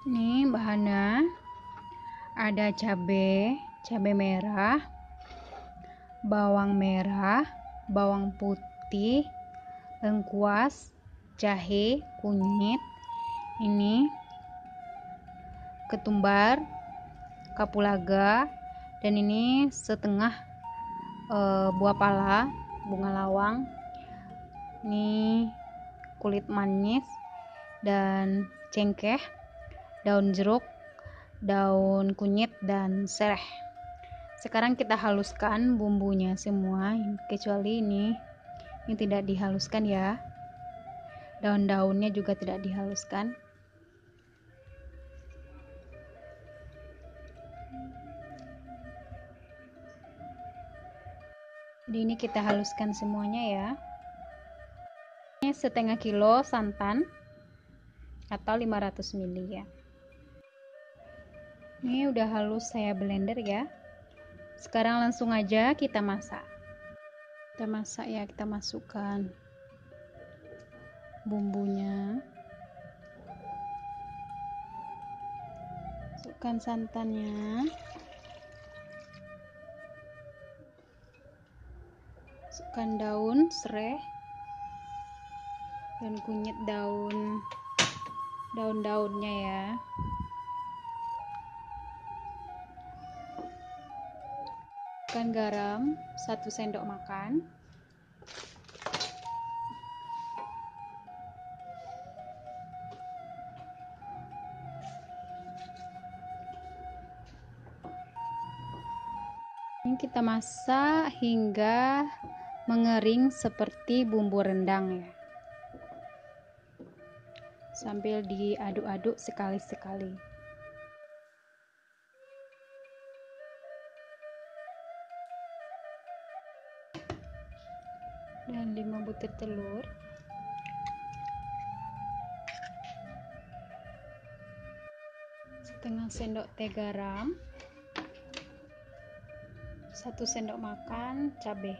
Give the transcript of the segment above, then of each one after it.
Ini bahannya ada cabai merah, bawang merah, bawang putih, lengkuas, jahe, kunyit, ini ketumbar, kapulaga, dan ini setengah buah pala, bunga lawang, ini kulit manis, dan cengkeh, daun jeruk, daun kunyit, dan sereh. Sekarang kita haluskan bumbunya semua, kecuali ini tidak dihaluskan ya, daun-daunnya juga tidak dihaluskan. Jadi ini kita haluskan semuanya ya. Ini setengah kilo santan atau 500 ml ya. Ini udah halus saya blender ya. Sekarang langsung aja kita masak. Kita masak ya, kita masukkan bumbunya. Masukkan santannya. Masukkan daun serai dan kunyit daun-daunnya ya. Masukkan garam 1 sendok makan. Ini kita masak hingga mengering seperti bumbu rendang ya, sambil diaduk-aduk sekali-sekali. Dan 5 butir telur, setengah sendok teh garam, 1 sendok makan cabai.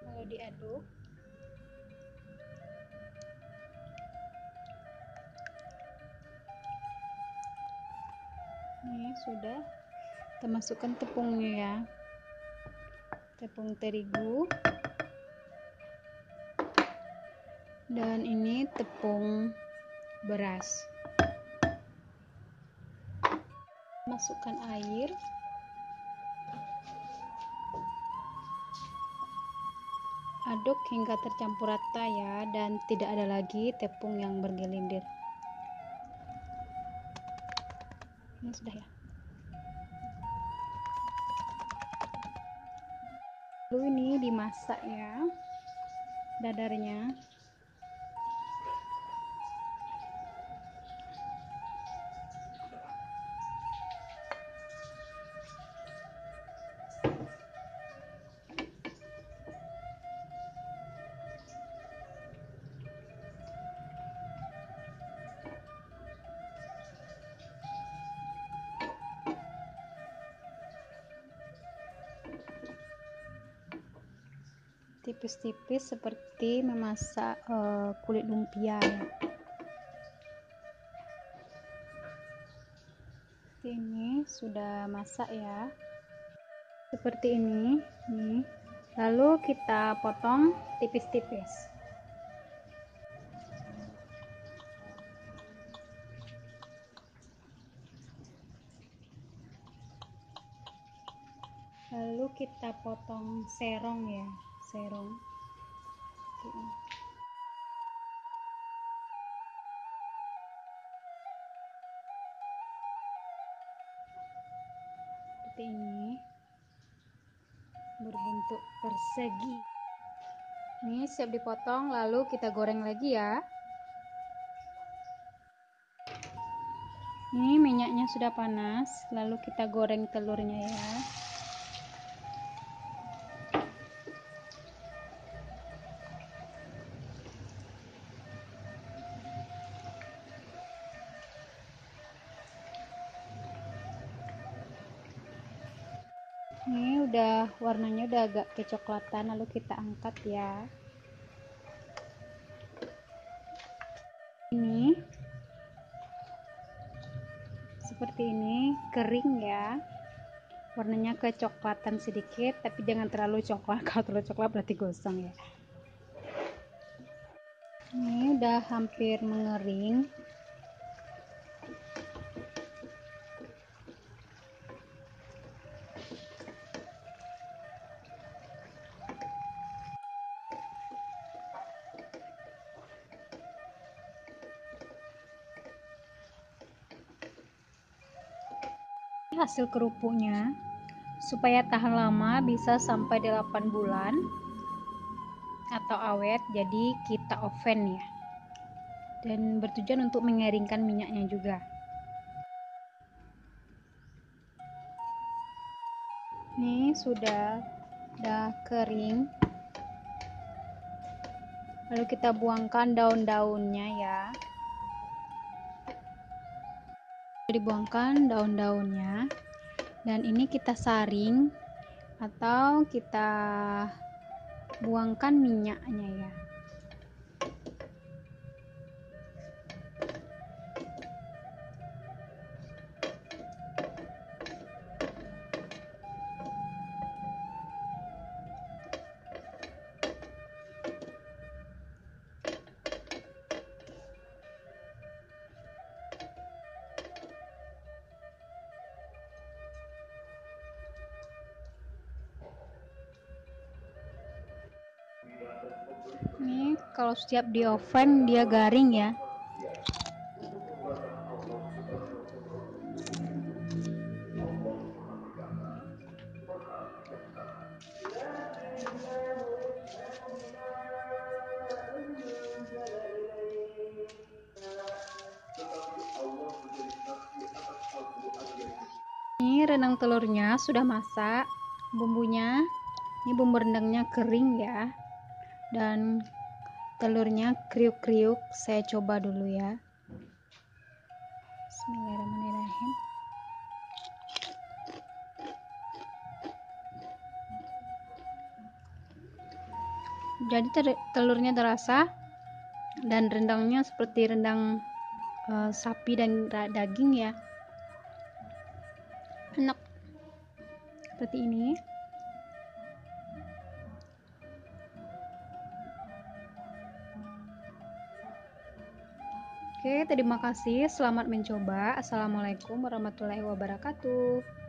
Lalu diaduk. Ini sudah, kita masukkan tepungnya ya, tepung terigu, dan ini tepung beras. Masukkan air, aduk hingga tercampur rata ya, dan tidak ada lagi tepung yang bergelindir. Ini sudah ya. Lalu ini dimasak ya, dadarnya. Tipis-tipis seperti memasak kulit lumpia ya. Ini sudah masak ya, seperti ini nih. Lalu kita potong tipis-tipis. Lalu kita potong serong ya, serong. Seperti ini, berbentuk persegi. Ini siap dipotong, lalu kita goreng lagi ya. Ini minyaknya sudah panas, lalu kita goreng telurnya ya. Ini udah warnanya udah agak kecoklatan, lalu kita angkat ya. Ini seperti ini, kering ya, warnanya kecoklatan sedikit, tapi jangan terlalu coklat. Kalau terlalu coklat berarti gosong ya. Ini udah hampir mengering. Hasil kerupuknya supaya tahan lama bisa sampai 8 bulan atau awet, jadi kita oven ya, dan bertujuan untuk mengeringkan minyaknya juga. Ini sudah kering, lalu kita buangkan daun-daunnya ya. Dibuangkan daun-daunnya, dan ini kita saring atau kita buangkan minyaknya ya. Ini kalau setiap di oven dia garing ya. Ini rendang telurnya sudah masak, bumbunya ini bumbu rendangnya kering ya, dan telurnya kriuk-kriuk. Saya coba dulu ya. Bismillahirrahmanirrahim. Jadi telurnya terasa, dan rendangnya seperti rendang sapi dan daging ya, enak seperti ini. Oke, terima kasih. Selamat mencoba. Assalamualaikum warahmatullahi wabarakatuh.